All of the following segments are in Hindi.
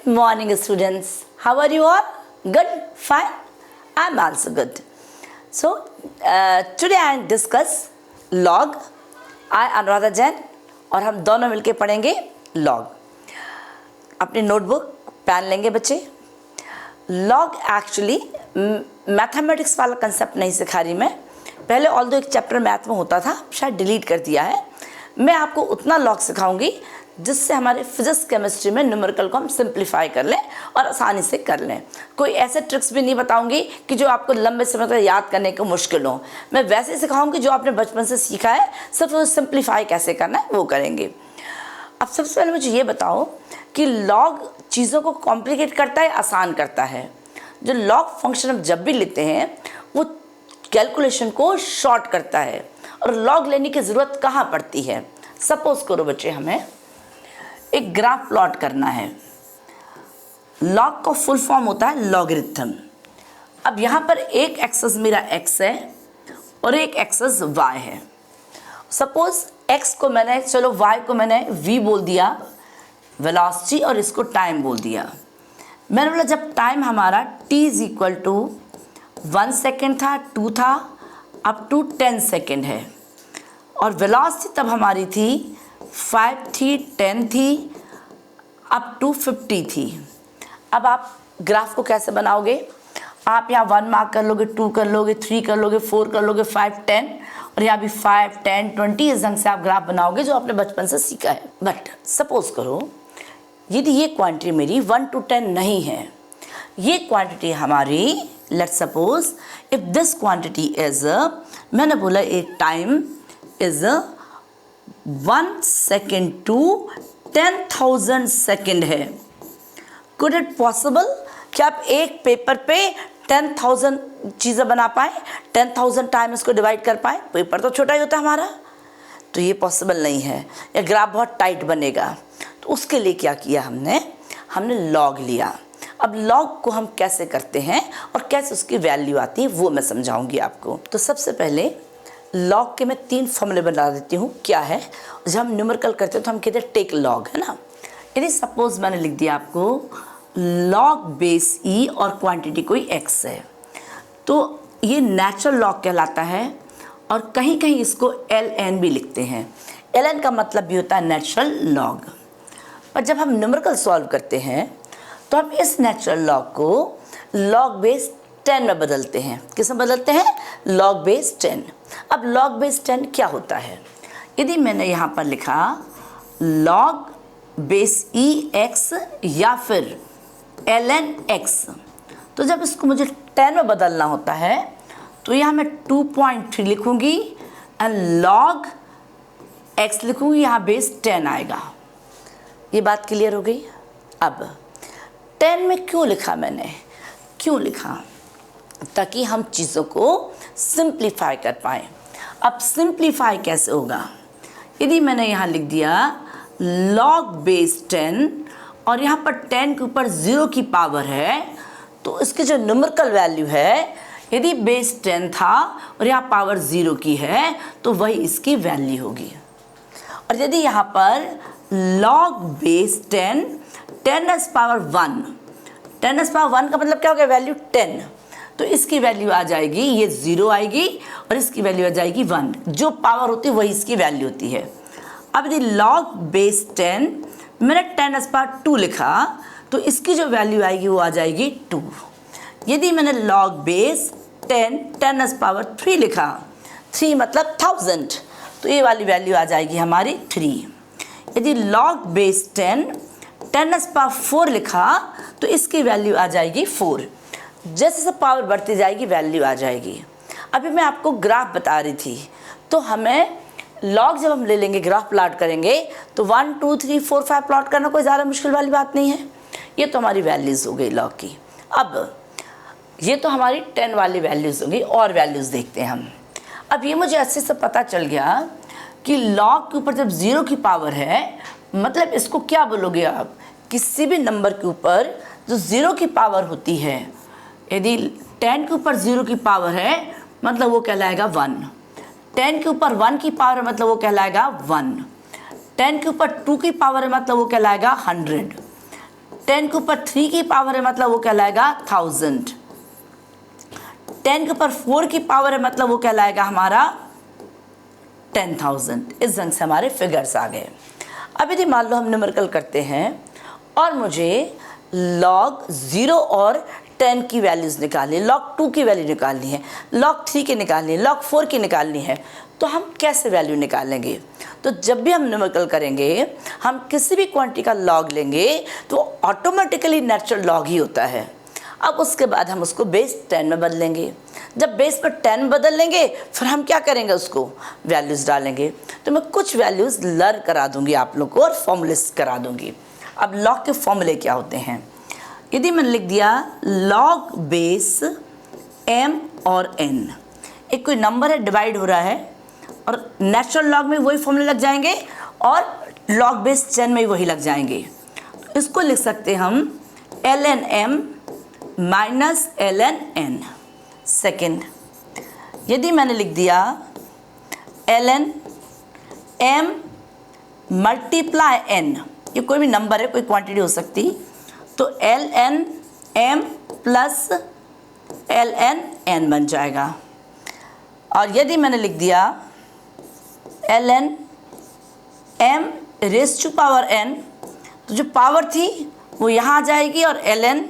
morning, students. How are you all? Good? Fine? I'm also good. So, today I discuss log. I Anuradha Jain और हम दोनों मिलके पढ़ेंगे log. अपनी नोटबुक पेन लेंगे बच्चे. लॉग एक्चुअली मैथमेटिक्स वाला कंसेप्ट नहीं सिखा रही मैं. पहले ऑल्दो एक चैप्टर मैथ में होता था, शायद डिलीट कर दिया है. मैं आपको उतना लॉग सिखाऊंगी जिससे हमारे फिजिक्स केमिस्ट्री में न्यूमेरिकल को हम सिंप्लीफाई कर लें और आसानी से कर लें. कोई ऐसे ट्रिक्स भी नहीं बताऊंगी कि जो आपको लंबे समय तक याद करने को मुश्किल हो. मैं वैसे सिखाऊंगी जो आपने बचपन से सीखा है, सिर्फ वो सिंप्लीफाई कैसे करना है वो करेंगे. अब सबसे पहले मुझे ये बताओ कि लॉग चीज़ों को कॉम्प्लिकेट करता है, आसान करता है. जो लॉग फंक्शन हम जब भी लेते हैं वो कैलकुलेशन को शॉर्ट करता है. और लॉग लेने की ज़रूरत कहाँ पड़ती है? सपोज करो बच्चे, हमें एक ग्राफ प्लॉट करना है. लॉग का फुल फॉर्म होता है लॉगरिथम. अब यहाँ पर एक एक्सेस मेरा x है और एक एक्सेस y है. सपोज x को मैंने, चलो y को मैंने v बोल दिया, वेलोसिटी, और इसको टाइम बोल दिया. मैंने बोला जब टाइम हमारा t is equal to 1 second था, 2 था, अप टू 10 सेकेंड है. और वेलोसिटी तब हमारी थी 5 थी, 10 थी, अप टू 50 थी. अब आप ग्राफ को कैसे बनाओगे? आप यहाँ 1 मार्क कर लोगे, 2 कर लोगे, 3 कर लोगे, 4 कर लोगे, 5, 10, और यहाँ भी 5, 10, 20. इस ढंग से आप ग्राफ बनाओगे जो आपने बचपन से सीखा है. बट सपोज करो यदि ये क्वांटिटी मेरी 1 to 10 नहीं है, ये क्वांटिटी हमारी, let's suppose if this quantity is, मैंने बोला एक time is 1 second to 10,000 second है. कुड इट पॉसिबल कि आप एक पेपर पे 10,000 चीज़ें बना पाए, 10,000 टाइम इसको डिवाइड कर पाए? पेपर तो छोटा ही होता है हमारा, तो ये पॉसिबल नहीं है. ये ग्राफ बहुत टाइट बनेगा. तो उसके लिए क्या किया हमने लॉग लिया. अब लॉग को हम कैसे करते हैं और कैसे उसकी वैल्यू आती है वो मैं समझाऊंगी आपको. तो सबसे पहले लॉग के मैं 3 फॉर्मूले बना देती हूँ. क्या है? जब हम न्यूमेरिकल करते हैं तो हम कहते हैं टेक लॉग, है ना. यदि सपोज मैंने लिख दिया आपको लॉग बेस ई और क्वांटिटी कोई x है, तो ये नेचुरल लॉग कहलाता है. और कहीं कहीं इसको ln भी लिखते हैं. ln का मतलब भी होता है नेचुरल लॉग. और जब हम न्यूमेरिकल सॉल्व करते हैं तो हम इस नेचुरल लॉग को लॉग बेस 10 में बदलते हैं. किस में बदलते हैं? Log base 10. अब लॉग बेस 10 क्या होता है? यदि मैंने यहाँ पर लिखा लॉग बेस ई एक्स या फिर ln x, तो जब इसको मुझे 10 में बदलना होता है तो यहाँ मैं 2.3 लिखूँगी एंड लॉग x लिखूँगी, यहाँ बेस 10 आएगा. ये बात क्लियर हो गई. अब 10 में क्यों लिखा मैंने? क्यों लिखा? ताकि हम चीज़ों को सिंप्लीफाई कर पाएँ. अब सिंप्लीफाई कैसे होगा? यदि मैंने यहाँ लिख दिया लॉग बेस 10 और यहाँ पर 10 के ऊपर 0 की पावर है, तो इसकी जो न्यूमेरिकल वैल्यू है, यदि बेस 10 था और यहाँ पावर 0 की है तो वही इसकी वैल्यू होगी. और यदि यहाँ पर लॉग बेस 10 10 पावर 1, 10 पावर 1 का मतलब क्या हो गया? वैल्यू 10. तो इसकी वैल्यू आ जाएगी, ये 0 आएगी और इसकी वैल्यू आ जाएगी 1. जो पावर होती है वही इसकी वैल्यू होती है. अब यदि log बेस 10 मैंने 10 पावर 2 लिखा तो इसकी जो वैल्यू आएगी वो आ जाएगी 2. यदि मैंने log बेस 10 पावर 3 लिखा, 3 मतलब 1000, तो ये वाली वैल्यू आ जाएगी हमारी 3. यदि log बेस 10 पावर 4 लिखा तो इसकी वैल्यू आ जाएगी 4. जैसे जैसे पावर बढ़ती जाएगी वैल्यू आ जाएगी. अभी मैं आपको ग्राफ बता रही थी, तो हमें लॉग जब हम ले लेंगे, ग्राफ प्लॉट करेंगे, तो 1 2 3 4 5 प्लॉट करना कोई ज़्यादा मुश्किल वाली बात नहीं है. ये तो हमारी वैल्यूज़ हो गई लॉग की. अब ये तो हमारी 10 वाली वैल्यूज़ हो गई. और वैल्यूज़ देखते हैं हम. अब ये मुझे अच्छे से पता चल गया कि लॉग के ऊपर जब 0 की पावर है, मतलब इसको क्या बोलोगे आप? किसी भी नंबर के ऊपर जो 0 की पावर होती है, यदि 10 के ऊपर 0 की पावर है मतलब वो कहलाएगा 1. 10 के ऊपर 1 की पावर है मतलब वो कहलाएगा 1. 10 के ऊपर 2 की पावर है मतलब वो कहलाएगा 100. 10 के ऊपर 3 की पावर है मतलब वो कहलाएगा 1000। 10 के ऊपर 4 की पावर है मतलब वो कहलाएगा हमारा 10,000। इस ढंग से हमारे फिगर्स आ गए। अब यदि मान लो हम न्यूमेरिकल करते हैं और मुझे log 0 और 10 की वैल्यूज़ निकालनी है, log 2 की वैल्यू निकालनी है, log 3 की निकालनी है, log 4 की निकालनी है, तो हम कैसे वैल्यू निकालेंगे? तो जब भी हम न्यूमेरिकल करेंगे, हम किसी भी क्वांटिटी का log लेंगे तो ऑटोमेटिकली नेचुरल log ही होता है। अब उसके बाद हम उसको बेस 10 में बदलेंगे। जब बेस पर 10 बदल लेंगे फिर हम क्या करेंगे, उसको वैल्यूज़ डालेंगे। तो मैं कुछ वैल्यूज़ लर्न करा दूंगी आप लोग को और फॉर्मूलेस करा दूंगी। अब लॉग के फॉर्मूले क्या होते हैं? यदि मैंने लिख दिया लॉग बेस m और n, एक कोई नंबर है डिवाइड हो रहा है और नेचुरल लॉग में वही फॉर्मूले लग जाएंगे और लॉग बेस 10 में वही लग जाएंगे। इसको लिख सकते हैं हम ln m minus ln n। Second, यदि मैंने लिख दिया ln m मल्टीप्लाई n, ये कोई भी नंबर है, कोई क्वांटिटी हो सकती, तो ln m plus ln n बन जाएगा। और यदि मैंने लिख दिया ln m raise to power n, तो जो पावर थी वो यहाँ आ जाएगी और ln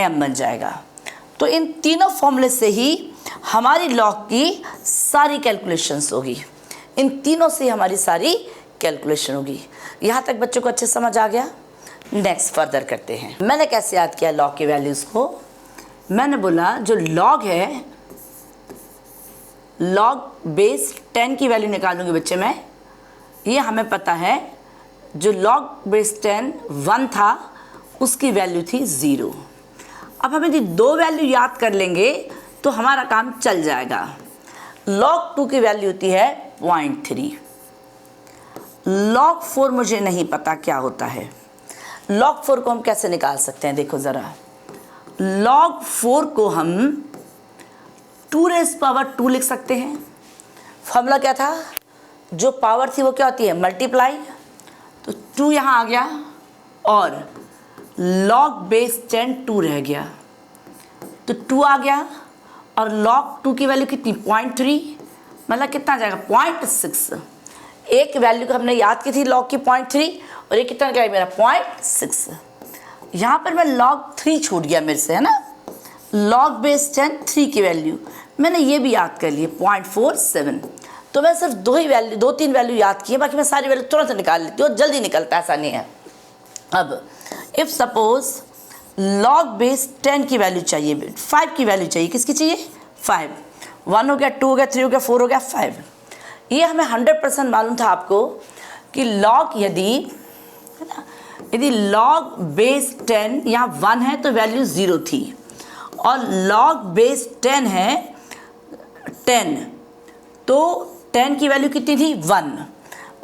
m बन जाएगा। तो इन तीनों फॉर्मूले से ही हमारी लॉग की सारी कैलकुलेशंस होगी। इन तीनों से हमारी सारी कैलकुलेशन होगी। यहाँ तक बच्चों को अच्छे समझ आ गया? नेक्स्ट फर्दर करते हैं। मैंने कैसे याद किया लॉग की वैल्यूज़ को? मैंने बोला जो लॉग है, लॉग बेस 10 की वैल्यू निकालूंगी बच्चे मैं। ये हमें पता है जो लॉग बेस 10 1 था उसकी वैल्यू थी 0। अब हम यदि दो वैल्यू याद कर लेंगे तो हमारा काम चल जाएगा। log 2 की वैल्यू होती है 0.3। log 4 मुझे नहीं पता क्या होता है। log 4 को हम कैसे निकाल सकते हैं? देखो ज़रा, log 4 को हम 2 रेज़ पावर 2 लिख सकते हैं। फॉर्मूला क्या था? जो पावर थी वो क्या होती है? मल्टीप्लाई। तो 2 यहाँ आ गया और log बेस 10 2 रह गया, तो 2 आ गया और log 2 की वैल्यू कितनी? 0.3, मतलब कितना आ जाएगा? 0.6। एक वैल्यू को हमने याद की थी log की 0.3 और ये कितना गया मेरा? 0.6। यहाँ पर मैं log 3 छूट गया मेरे से, है ना? log बेस 10 3 की वैल्यू मैंने ये भी याद कर ली 0.47। तो मैं सिर्फ दो तीन वैल्यू याद की है, बाकी मैं सारी वैल्यू तुरंत निकाल लेती हूँ, जल्दी निकलता है, ऐसा नहीं है। अब इफ़ सपोज log बेस 10 की वैल्यू चाहिए, 5 की वैल्यू चाहिए, किसकी चाहिए? 5। 1 हो गया, 2 हो गया, 3 हो गया, 4 हो गया, 5। ये हमें 100% मालूम था आपको कि log यदि log बेस 10 यहाँ 1 है तो वैल्यू 0 थी और log बेस 10 है 10, तो 10 की वैल्यू कितनी थी? 1।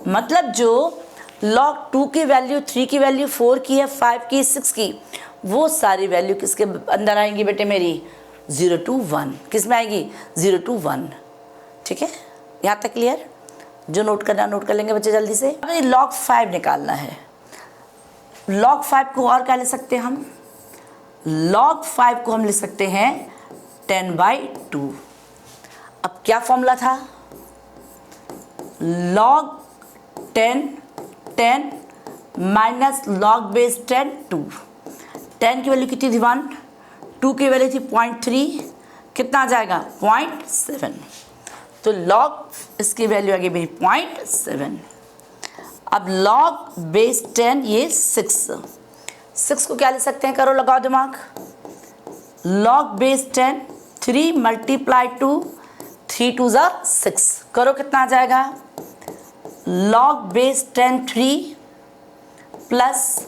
मतलब जो log 2 की वैल्यू, 3 की वैल्यू, 4 की है, 5 की, 6 की, वो सारी वैल्यू किसके अंदर आएंगी बेटे मेरी? 0 to 1। किस में आएगी? 0 to 1। ठीक है, यहाँ तक क्लियर? जो नोट करना नोट कर लेंगे बच्चे जल्दी से। अब log 5 निकालना है। log 5 को और क्या ले सकते हैं हम? log 5 को हम लिख सकते हैं 10/2। अब क्या फॉर्मूला था? log 10 minus log base 10 2। 10 की वैल्यू कितनी थी? 1। 2 की वैल्यू थी 0.3, कितना आ जाएगा? 0.7। तो log इसकी वैल्यू आ गई मेरी 0.7। अब log बेस 10 ये 6 को क्या ले सकते हैं? करो, लगाओ दिमाग। log बेस 10 3 मल्टीप्लाई 2, 3 2 ज़ा 6, करो कितना आ जाएगा? log base 10 3 plus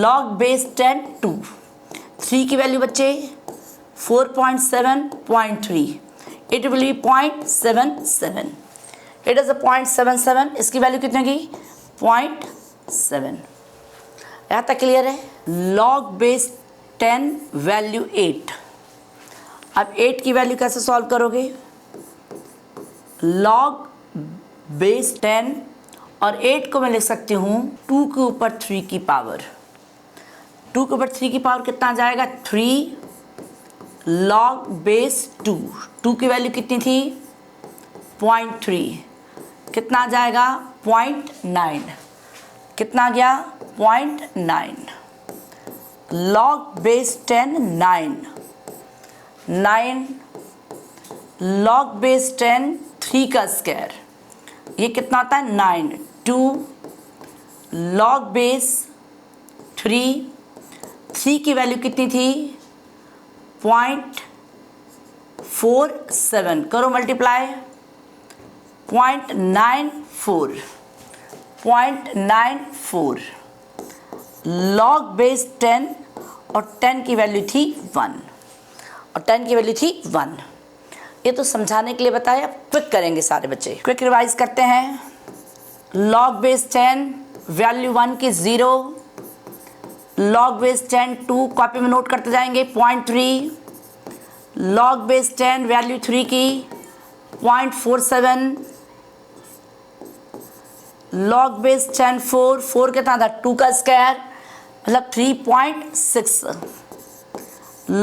log base 10 2। 3 की वैल्यू बच्चे 4.7 0.3, it will be 0.77। It is 0.77, इसकी वैल्यू कितनी होगी? 0.7। यहाँ तक क्लियर है? log base 10 value 8। अब 8 की वैल्यू कैसे सॉल्व करोगे? log बेस 10 और 8 को मैं लिख सकती हूँ 2 के ऊपर 3 की पावर। 2 के ऊपर 3 की पावर कितना आ जाएगा? 3 log बेस 2। 2 की वैल्यू कितनी थी? 0.3। कितना आ जाएगा? 0.9। कितना गया? 0.9 log बेस 10 9। 9 log बेस 10 3 का स्क्वायर, ये कितना आता है? 9। 2 log बेस 3 की वैल्यू कितनी थी? 0.47। करो मल्टीप्लाई। 0.94 log बेस 10 और 10 की वैल्यू थी 1 और 10 की वैल्यू थी 1। ये तो समझाने के लिए बताया, क्विक करेंगे सारे बच्चे। क्विक रिवाइज करते हैं। log बेस 10 वैल्यू 1 की 0, log बेस 10 2 कॉपी में नोट करते जाएंगे 0.3, log बेस 10 वैल्यू 3 की 0.47, log बेस 10 4 कितना था? 2 का स्क्वायर मतलब 3.6।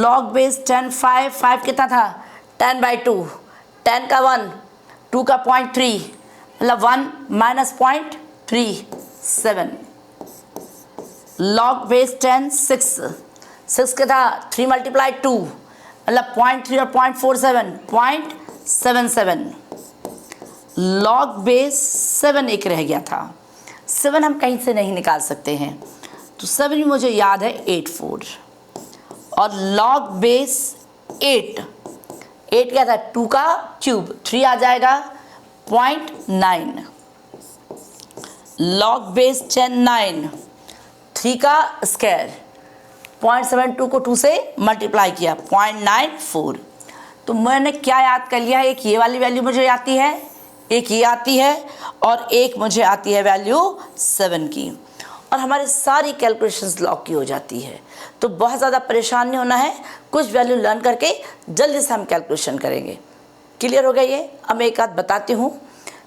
log बेस 10 5 कितना था? 10/2। 10 का 1, 2 का 0.3 मतलब 1 माइनस 0.37। log बेस 10 6 के था 3 मल्टीप्लाई 2 मतलब 0.3 और 0.47 0.77। log बेस 7 एक रह गया था। 7 हम कहीं से नहीं निकाल सकते हैं, तो 7 भी मुझे याद है 84। और log बेस 8 क्या था? 2 का क्यूब 3 आ जाएगा 0.9। log बेस 10 9 3 का स्क्वायर 0.72 को 2 से मल्टीप्लाई किया 0.94। तो मैंने क्या याद कर लिया? एक ये वाली वैल्यू मुझे आती है, एक ये आती है और एक मुझे आती है वैल्यू 7 की, और हमारी सारी कैलकुलेशंस लॉग की हो जाती है। तो बहुत ज़्यादा परेशान नहीं होना है, कुछ वैल्यू लर्न करके जल्दी से हम कैलकुलेशन करेंगे। क्लियर हो गया ये? अब मैं एक बात बताती हूँ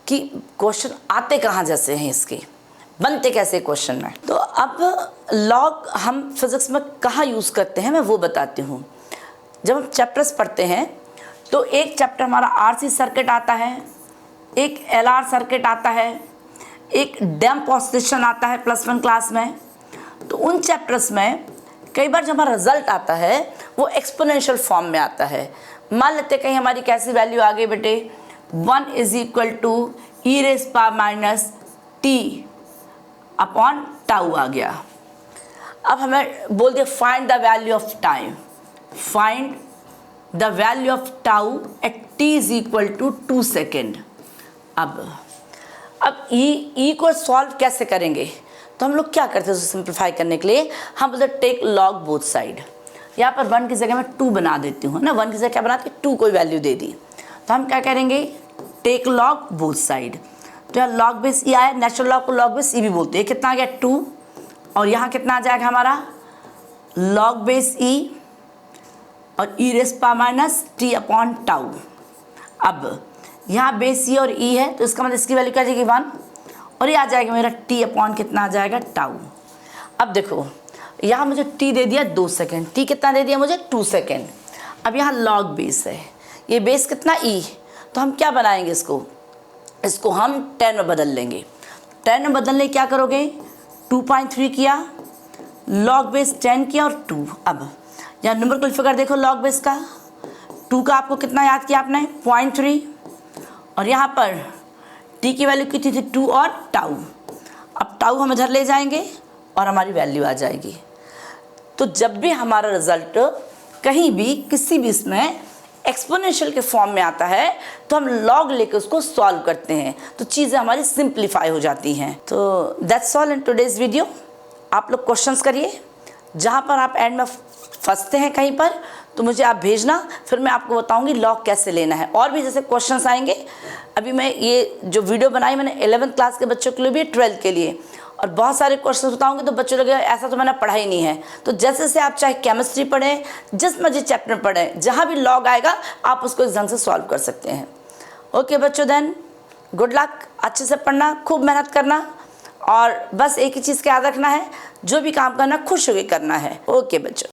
कि क्वेश्चन आते कहाँ जैसे हैं, इसके बनते कैसे क्वेश्चन में। तो अब लॉग हम फिज़िक्स में कहाँ यूज़ करते हैं मैं वो बताती हूँ। जब हम चैप्टर्स पढ़ते हैं तो एक चैप्टर हमारा RC सर्किट आता है, एक LR सर्किट आता है, एक डैम्प ऑसिलेशन आता है +1 क्लास में। तो उन चैप्टर्स में कई बार जो हमारा रिजल्ट आता है वो एक्सपोनेंशियल फॉर्म में आता है। मान लेते कहीं हमारी कैसी वैल्यू आ गई बेटे, 1 = e⁻t अपॉन टाउ आ गया। अब हमें बोल दिया find the value of time, find the value of tau at t = 2 second. अब ई को सॉल्व कैसे करेंगे? तो हम लोग क्या करते हैं, उसे सिंप्लीफाई करने के लिए हम बोलते टेक लॉग बोथ साइड। यहाँ पर 1 की जगह मैं 2 बना देती हूँ ना, 1 की जगह क्या बनाती, 2 कोई वैल्यू दे दी। तो हम क्या करेंगे, टेक लॉग बोथ साइड। तो यहाँ लॉग बेस ई आया, नेचुरल लॉग को लॉग बेस ई भी बोलते हैं। कितना आ गया 2, और यहाँ कितना आ जाएगा हमारा लॉग बेस ई और e⁻t अपॉन टाउ। अब यहाँ बेस ई और ई है तो इसका मतलब इसकी वैल्यू क्या आ जाएगी 1, और ये आ जाएगा मेरा t अपॉन कितना आ जाएगा टाउ। अब देखो यहाँ मुझे t दे दिया 2 सेकेंड, t कितना दे दिया मुझे 2 सेकेंड। अब यहाँ लॉग बेस है, ये बेस कितना e, तो हम क्या बनाएंगे इसको हम 10 में बदल लेंगे। 10 में बदलने क्या करोगे, 2.3 किया, लॉग बेस 10 किया और 2। अब यहाँ न्यूमेरिकल फिगर देखो लॉग बेस का, 2 का आपको कितना याद किया आपने 0.3, और यहाँ पर t की वैल्यू कितनी थी 2 और टाउ। अब टाउ हम इधर ले जाएंगे और हमारी वैल्यू आ जाएगी। तो जब भी हमारा रिजल्ट कहीं भी किसी भी इसमें एक्सपोनेंशियल के फॉर्म में आता है तो हम लॉग लेके उसको सॉल्व करते हैं, तो चीज़ें हमारी सिंप्लीफाई हो जाती हैं। तो that's all in today's video. आप लोग क्वेश्चंस करिए, जहाँ पर आप एंड में फंसते हैं कहीं पर तो मुझे आप भेजना, फिर मैं आपको बताऊंगी लॉग कैसे लेना है। और भी जैसे क्वेश्चंस आएंगे, अभी मैं ये जो वीडियो बनाई मैंने 11th क्लास के बच्चों के लिए भी, 12th के लिए, और बहुत सारे क्वेश्चंस बताऊंगी तो बच्चों लोग ऐसा तो मैंने पढ़ा ही नहीं है। तो जैसे से आप चाहे केमिस्ट्री पढ़ें, जिस मर्जी चैप्टर पढ़ें, जहाँ भी लॉग आएगा आप उसको इस ढंग से सॉल्व कर सकते हैं। ओके बच्चों, देन गुड लक, अच्छे से पढ़ना, खूब मेहनत करना और बस एक ही चीज़ का याद रखना है, जो भी काम करना खुश होकर करना है। ओके बच्चों।